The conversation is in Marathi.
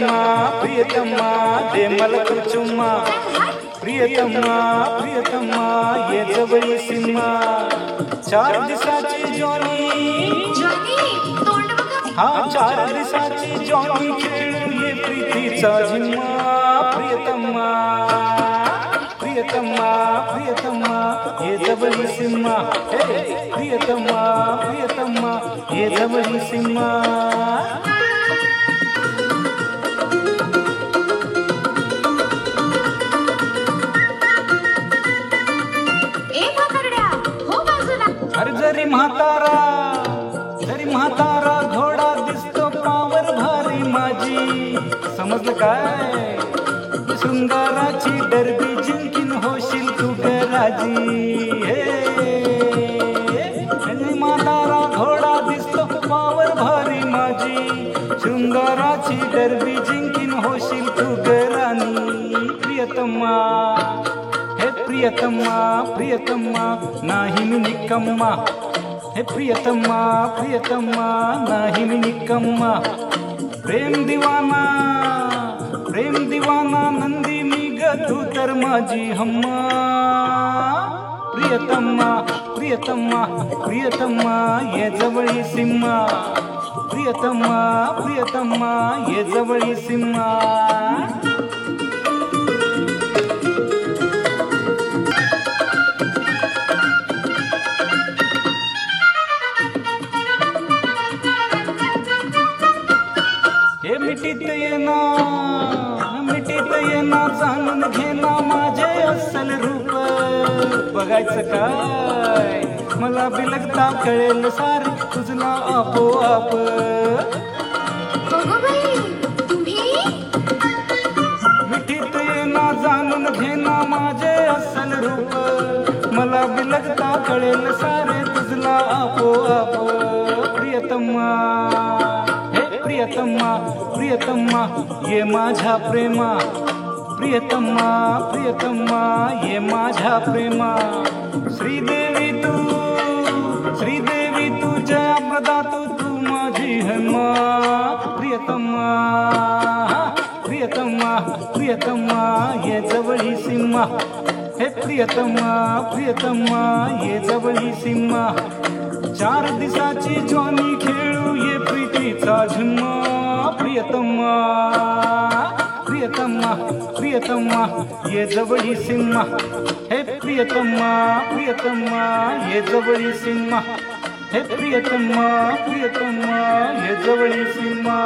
प्रियतमा प्रियतमा दे मला तू चुम्मा प्रियतमा प्रियतमा ये जवळी सीमा 4 दिवसाची जॉनी हा 4 दिवसाची जॉनी खेळू ये प्रीतीचा झिम्मा प्रियतमा प्रियतमा प्रियतमा ये जवळी सीमा प्रियतमा प्रियतमा ये जवळी सीमा अरे जरी म्हातारा घोडा दिसतो पावर भारी माझी समजलं काय शृंगाराची डरबी जिंकीन होशील तू राजी हे म्हातारा घोडा दिसतो पावर भारी माझी शृंगाराची डरबी जिंकीन होशील तू राणी प्रियतमा प्रियतमा प्रियतमा नाही मी निकम्मा हे प्रियतमा प्रियतमा नाही मी निकम्मा प्रेम दिवाना नंदी मी ग तू तर माझी हम्मा प्रियतमा प्रियतमा प्रियतमा ये जवळी सीमा प्रियतमा प्रियतमा ये जवळी सीमा मिटीत येना जाणून घेना माझे अस्सल रूप बघायचं काय मला बिलगता कळेल सारी तुझला आपोआप मिटीत येना जाणून घेना माझे अस्सल रूप मला बिलगता कळेल सारे तुझला आपोआप प्रियतमा प्रियतमा प्रियतमा ये माझ्या प्रेमा प्रियतमा प्रियतमा ये माझ्या प्रेमा श्रीदेवी तू जयाप्रदा तू माझी हनुमा प्रियतमा प्रियतमा प्रियतमा ये जवळी सीमा हे प्रियतमा प्रियतमा ये जवळी सीमा 4 दिवसाची जॉनी खेळू ये प्रीतीचा झिम्मा प्रियतमा प्रियतमा प्रियतमा ये जवळी सीमा हे प्रियतमा प्रियतमा ये जवळी सीमा हे प्रियतमा प्रियतमा ये जवळी सीमा